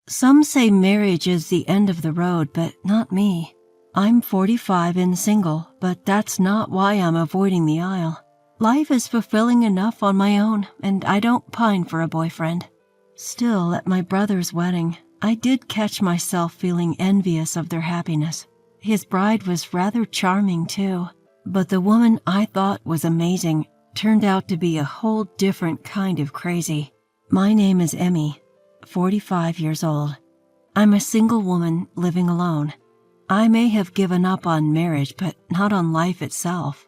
Some say marriage is the end of the road, but not me. I'm 45 and single, but that's not why I'm avoiding the aisle. Life is fulfilling enough on my own, and I don't pine for a boyfriend. Still, at my brother's wedding, I did catch myself feeling envious of their happiness. His bride was rather charming too, but the woman I thought was amazing turned out to be a whole different kind of crazy. My name is Emmy, 45 years old. I'm a single woman living alone. I may have given up on marriage, but not on life itself.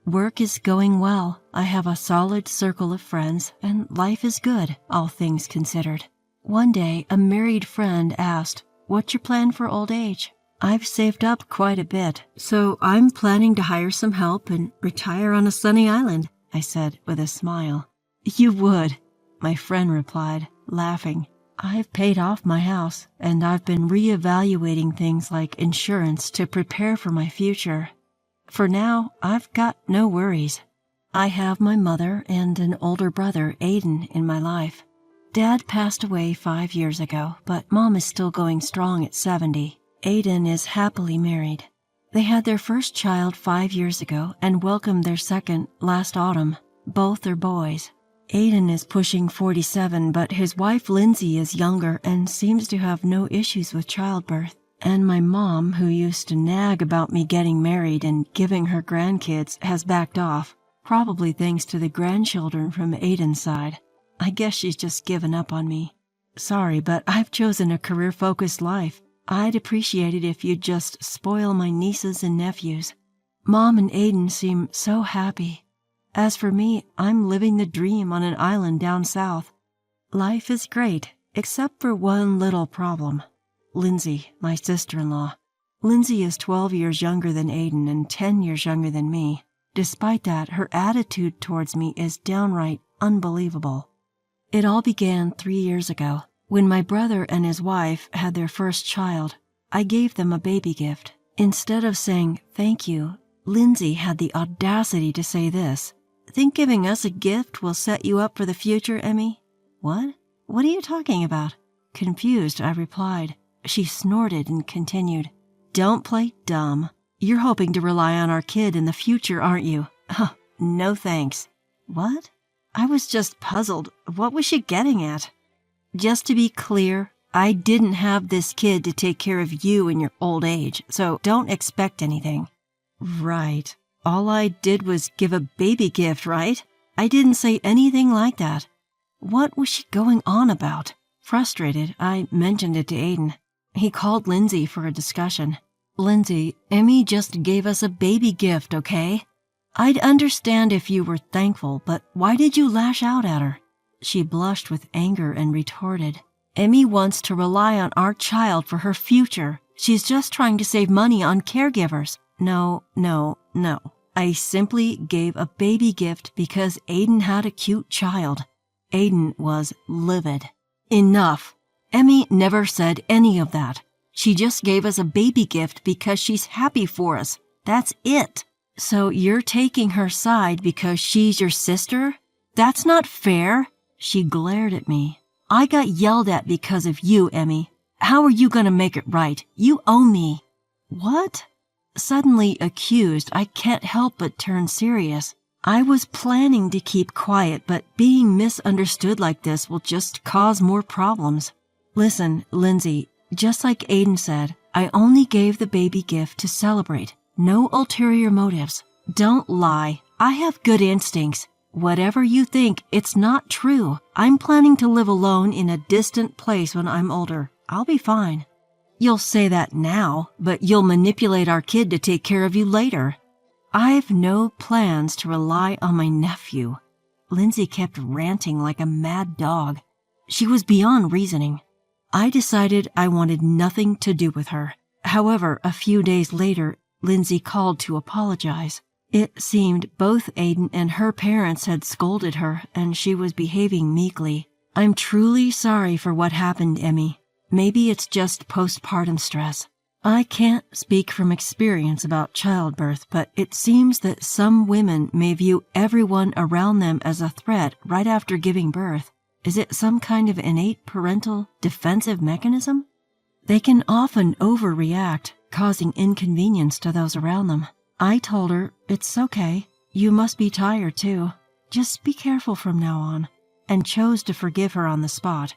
Work is going well. I have a solid circle of friends, and life is good, all things considered. One day, a married friend asked, "What's your plan for old age?" I've saved up quite a bit, so I'm planning to hire some help and retire on a sunny island, I said with a smile. You would, my friend replied, laughing. I've paid off my house, and I've been reevaluating things like insurance to prepare for my future. For now, I've got no worries. I have my mother and an older brother, Aiden, in my life. Dad passed away 5 years ago, but Mom is still going strong at 70. Aiden is happily married. They had their first child 5 years ago and welcomed their second last autumn. Both are boys. Aiden is pushing 47, but his wife Lindsay is younger and seems to have no issues with childbirth. And my mom, who used to nag about me getting married and giving her grandkids, has backed off, probably thanks to the grandchildren from Aiden's side. I guess she's just given up on me. Sorry, but I've chosen a career-focused life. I'd appreciate it if you'd just spoil my nieces and nephews. Mom and Aiden seem so happy. As for me, I'm living the dream on an island down south. Life is great, except for one little problem. Lindsay, my sister-in-law. Lindsay is 12 years younger than Aiden and 10 years younger than me. Despite that, her attitude towards me is downright unbelievable. It all began 3 years ago. When my brother and his wife had their first child, I gave them a baby gift. Instead of saying thank you, Lindsay had the audacity to say this. Think giving us a gift will set you up for the future, Emmy? What? What are you talking about? Confused, I replied. She snorted and continued. Don't play dumb. You're hoping to rely on our kid in the future, aren't you? No thanks. What? I was just puzzled. What was she getting at? Just to be clear, I didn't have this kid to take care of you in your old age, so don't expect anything. Right. All I did was give a baby gift, right? I didn't say anything like that. What was she going on about? Frustrated, I mentioned it to Aiden. He called Lindsay for a discussion. Lindsay, Emmy just gave us a baby gift, okay? I'd understand if you were thankful, but why did you lash out at her? She blushed with anger and retorted. Emmy wants to rely on our child for her future. She's just trying to save money on caregivers. No. I simply gave a baby gift because Aiden had a cute child. Aiden was livid. Enough. Emmy never said any of that. She just gave us a baby gift because she's happy for us. That's it. So you're taking her side because she's your sister? That's not fair. She glared at me. I got yelled at because of you, Emmy. How are you going to make it right? You owe me. What? Suddenly accused, I can't help but turn serious. I was planning to keep quiet, but being misunderstood like this will just cause more problems. Listen, Lindsay, just like Aiden said, I only gave the baby gift to celebrate. No ulterior motives. Don't lie. I have good instincts. Whatever you think, it's not true. I'm planning to live alone in a distant place when I'm older. I'll be fine. You'll say that now, but you'll manipulate our kid to take care of you later. I've no plans to rely on my nephew. Lindsay kept ranting like a mad dog. She was beyond reasoning. I decided I wanted nothing to do with her. However, a few days later, Lindsay called to apologize. It seemed both Aiden and her parents had scolded her, and she was behaving meekly. I'm truly sorry for what happened, Emmy. Maybe it's just postpartum stress. I can't speak from experience about childbirth, but it seems that some women may view everyone around them as a threat right after giving birth. Is it some kind of innate parental defensive mechanism? They can often overreact, causing inconvenience to those around them. I told her, it's okay. You must be tired too. Just be careful from now on, and chose to forgive her on the spot.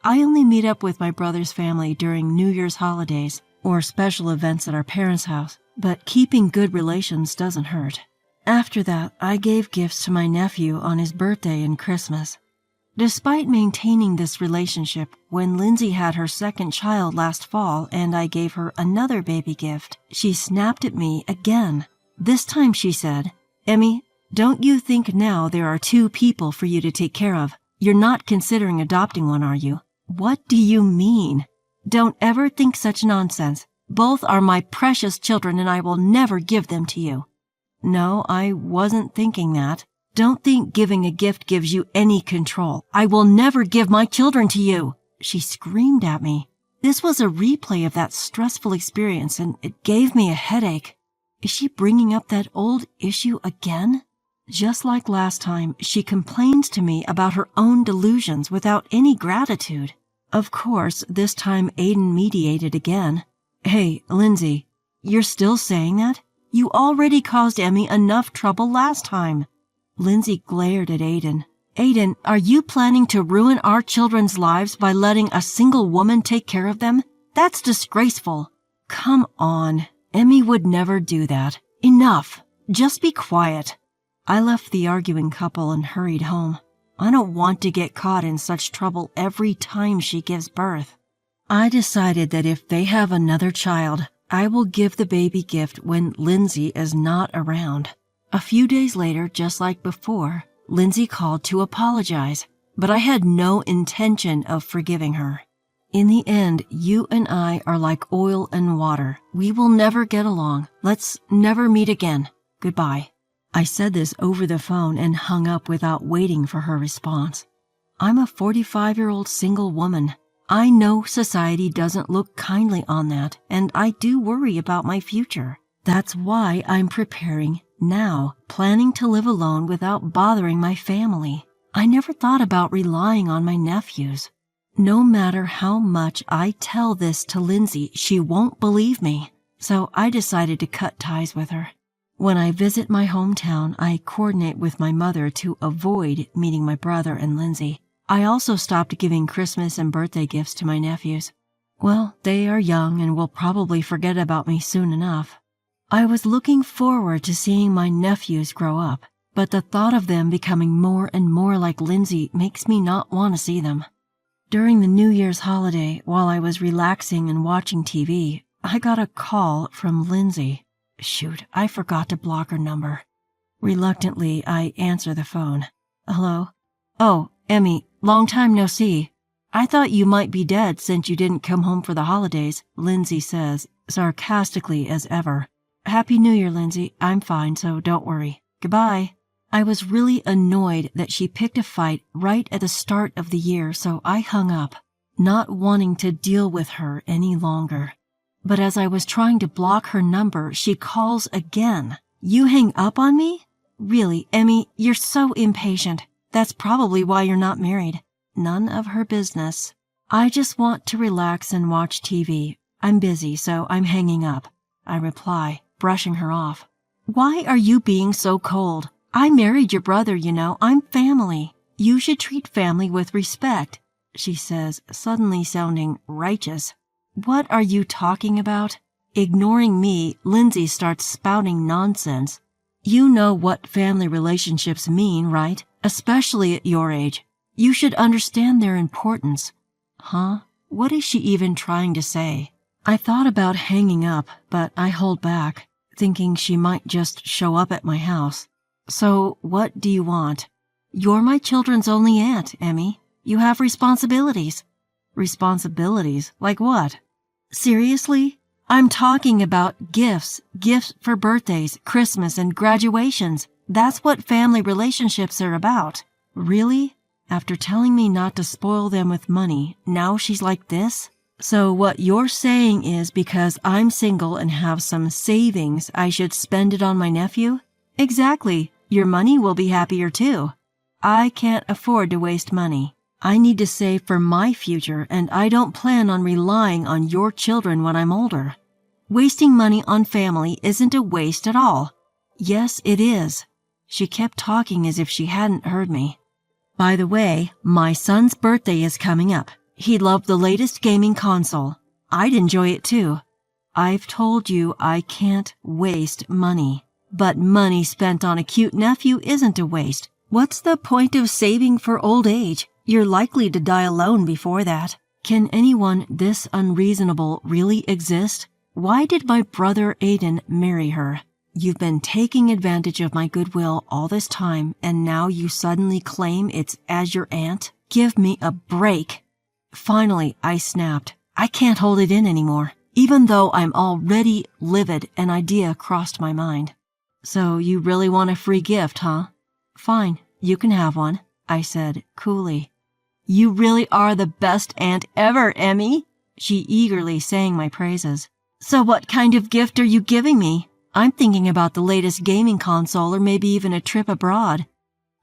I only meet up with my brother's family during New Year's holidays or special events at our parents' house, but keeping good relations doesn't hurt. After that, I gave gifts to my nephew on his birthday and Christmas. Despite maintaining this relationship, when Lindsay had her second child last fall and I gave her another baby gift, she snapped at me again. This time she said, "Emmy, don't you think now there are two people for you to take care of? You're not considering adopting one, are you?" "What do you mean?" "Don't ever think such nonsense. Both are my precious children and I will never give them to you." "No, I wasn't thinking that. Don't think giving a gift gives you any control. I will never give my children to you," she screamed at me. This was a replay of that stressful experience and it gave me a headache. Is she bringing up that old issue again? Just like last time, she complains to me about her own delusions without any gratitude. Of course, this time Aiden mediated again. "Hey, Lindsay, you're still saying that? You already caused Emmy enough trouble last time." Lindsay glared at Aiden. "Aiden, are you planning to ruin our children's lives by letting a single woman take care of them? That's disgraceful." "Come on. Emmy would never do that. Enough. Just be quiet." I left the arguing couple and hurried home. I don't want to get caught in such trouble every time she gives birth. I decided that if they have another child, I will give the baby gift when Lindsay is not around. A few days later, just like before, Lindsay called to apologize, but I had no intention of forgiving her. "In the end, you and I are like oil and water. We will never get along. Let's never meet again. Goodbye." I said this over the phone and hung up without waiting for her response. I'm a 45-year-old single woman. I know society doesn't look kindly on that, and I do worry about my future. That's why I'm preparing now, planning to live alone without bothering my family. I never thought about relying on my nephews. No matter how much I tell this to Lindsay, she won't believe me, so I decided to cut ties with her. When I visit my hometown, I coordinate with my mother to avoid meeting my brother and Lindsay. I also stopped giving Christmas and birthday gifts to my nephews. Well, they are young and will probably forget about me soon enough. I was looking forward to seeing my nephews grow up, but the thought of them becoming more and more like Lindsay makes me not want to see them. During the New Year's holiday, while I was relaxing and watching TV, I got a call from Lindsay. Shoot, I forgot to block her number. Reluctantly, I answer the phone. "Hello? Oh, Emmy, long time no see. I thought you might be dead since you didn't come home for the holidays," Lindsay says, sarcastically as ever. "Happy New Year, Lindsay. I'm fine, so don't worry. Goodbye." I was really annoyed that she picked a fight right at the start of the year, so I hung up, not wanting to deal with her any longer. But as I was trying to block her number, she calls again. "You hang up on me? Really, Emmy, you're so impatient. That's probably why you're not married." None of her business. "I just want to relax and watch TV. I'm busy, so I'm hanging up," I reply, brushing her off. "Why are you being so cold? I married your brother, you know. I'm family. You should treat family with respect," she says, suddenly sounding righteous. "What are you talking about?" Ignoring me, Lindsay starts spouting nonsense. "You know what family relationships mean, right? Especially at your age. You should understand their importance." Huh? What is she even trying to say? I thought about hanging up, but I hold back, thinking she might just show up at my house. "So, what do you want?" "You're my children's only aunt, Emmy. You have responsibilities." "Responsibilities? Like what?" "Seriously? I'm talking about gifts for birthdays, Christmas, and graduations. That's what family relationships are about." "Really? After telling me not to spoil them with money, now she's like this? So what you're saying is because I'm single and have some savings, I should spend it on my nephew?" "Exactly. Your money will be happier too." "I can't afford to waste money." I need to save for my future, and I don't plan on relying on your children when I'm older. Wasting money on family isn't a waste at all. Yes, it is. She kept talking as if she hadn't heard me. By the way, my son's birthday is coming up. He loved the latest gaming console. I'd enjoy it too. I've told you I can't waste money. But money spent on a cute nephew isn't a waste. What's the point of saving for old age? You're likely to die alone before that. Can anyone this unreasonable really exist? Why did my brother Aiden marry her? You've been taking advantage of my goodwill all this time, and now you suddenly claim it's as your aunt? Give me a break. Finally, I snapped. I can't hold it in anymore. Even though I'm already livid, an idea crossed my mind. So you really want a free gift, huh? Fine, you can have one, I said coolly. You really are the best aunt ever, Emmy. She eagerly sang my praises. So what kind of gift are you giving me? I'm thinking about the latest gaming console or maybe even a trip abroad.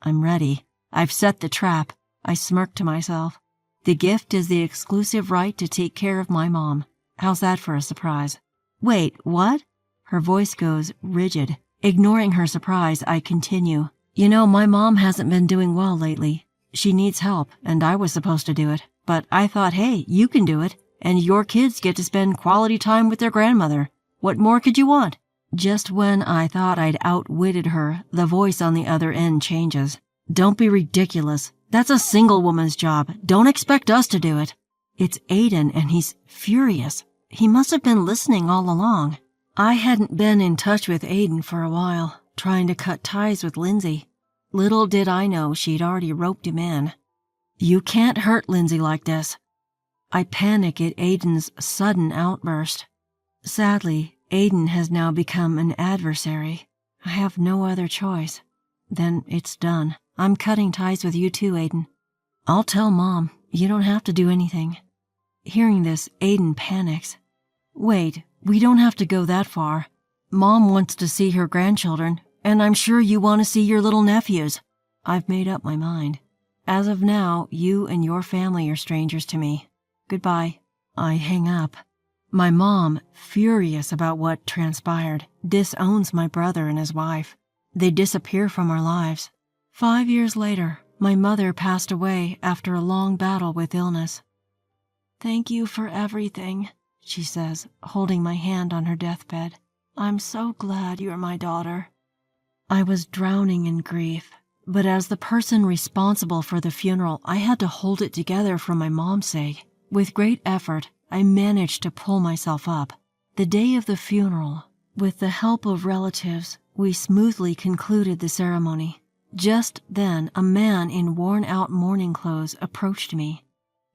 I'm ready. I've set the trap. I smirked to myself. The gift is the exclusive right to take care of my mom. How's that for a surprise? Wait, what? Her voice goes rigid. Ignoring her surprise, I continue. You know, my mom hasn't been doing well lately. She needs help, and I was supposed to do it. But I thought, hey, you can do it, and your kids get to spend quality time with their grandmother. What more could you want? Just when I thought I'd outwitted her, the voice on the other end changes. Don't be ridiculous. That's a single woman's job. Don't expect us to do it. It's Aiden, and he's furious. He must have been listening all along. I hadn't been in touch with Aiden for a while, trying to cut ties with Lindsay. Little did I know she'd already roped him in. You can't hurt Lindsay like this. I panic at Aiden's sudden outburst. Sadly, Aiden has now become an adversary. I have no other choice. Then it's done. I'm cutting ties with you too, Aiden. I'll tell Mom. You don't have to do anything. Hearing this, Aiden panics. Wait, we don't have to go that far. Mom wants to see her grandchildren, and I'm sure you want to see your little nephews. I've made up my mind. As of now, you and your family are strangers to me. Goodbye. I hang up. My mom, furious about what transpired, disowns my brother and his wife. They disappear from our lives. 5 years later, my mother passed away after a long battle with illness. Thank you for everything, she says, holding my hand on her deathbed. I'm so glad you're my daughter. I was drowning in grief, but as the person responsible for the funeral, I had to hold it together for my mom's sake. With great effort, I managed to pull myself up. The day of the funeral, with the help of relatives, we smoothly concluded the ceremony. Just then, a man in worn-out mourning clothes approached me.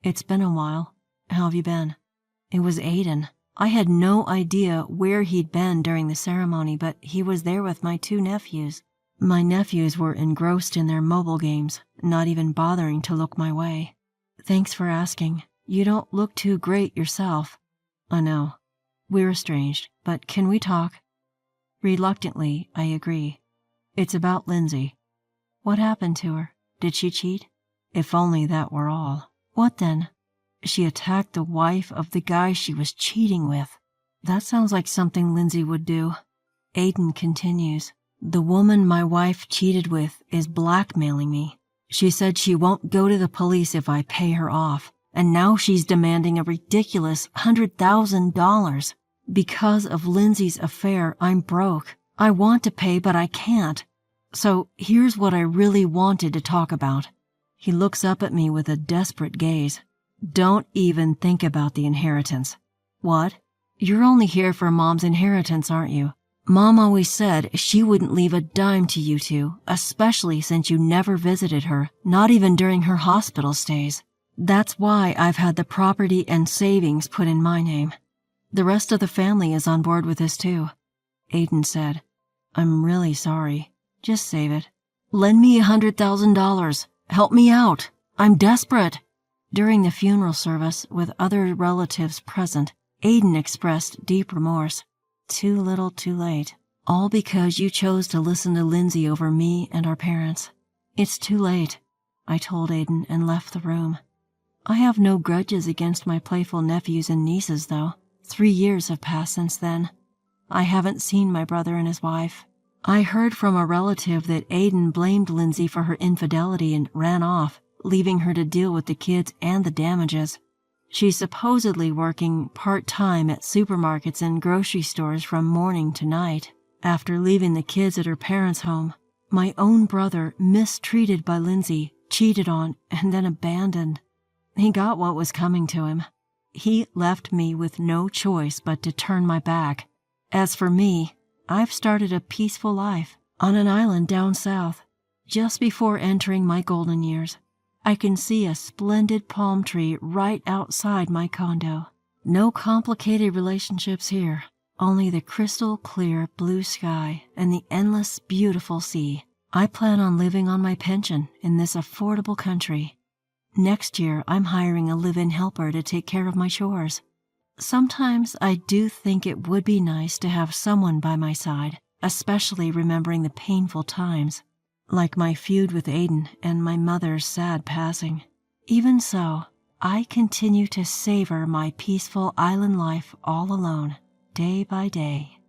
It's been a while. How have you been? It was Aiden. I had no idea where he'd been during the ceremony, but he was there with my 2 nephews. My nephews were engrossed in their mobile games, not even bothering to look my way. Thanks for asking. You don't look too great yourself. I know. We're estranged, but can we talk? Reluctantly, I agree. It's about Lindsay. What happened to her? Did she cheat? If only that were all. What then? She attacked the wife of the guy she was cheating with. That sounds like something Lindsay would do. Aiden continues. The woman my wife cheated with is blackmailing me. She said she won't go to the police if I pay her off, and now she's demanding a ridiculous $100,000. Because of Lindsay's affair, I'm broke. I want to pay, but I can't. So here's what I really wanted to talk about. He looks up at me with a desperate gaze. Don't even think about the inheritance. What? You're only here for Mom's inheritance, aren't you? Mom always said she wouldn't leave a dime to you two, especially since you never visited her, not even during her hospital stays. That's why I've had the property and savings put in my name. The rest of the family is on board with this too. Aiden said, I'm really sorry. Just save it. Lend me $100,000. Help me out. I'm desperate. During the funeral service, with other relatives present, Aiden expressed deep remorse. Too little, too late. All because you chose to listen to Lindsay over me and our parents. It's too late. I told Aiden and left the room. I have no grudges against my playful nephews and nieces, though. 3 years have passed since then. I haven't seen my brother and his wife. I heard from a relative that Aiden blamed Lindsay for her infidelity and ran off, leaving her to deal with the kids and the damages. She's supposedly working part-time at supermarkets and grocery stores from morning to night, after leaving the kids at her parents' home. My own brother, mistreated by Lindsay, cheated on, and then abandoned. He got what was coming to him. He left me with no choice but to turn my back. As for me, I've started a peaceful life on an island down south. Just before entering my golden years, I can see a splendid palm tree right outside my condo. No complicated relationships here, only the crystal clear blue sky and the endless beautiful sea. I plan on living on my pension in this affordable country. Next year, I'm hiring a live-in helper to take care of my chores. Sometimes I do think it would be nice to have someone by my side, especially remembering the painful times, like my feud with Aiden and my mother's sad passing. Even so, I continue to savor my peaceful island life all alone, day by day.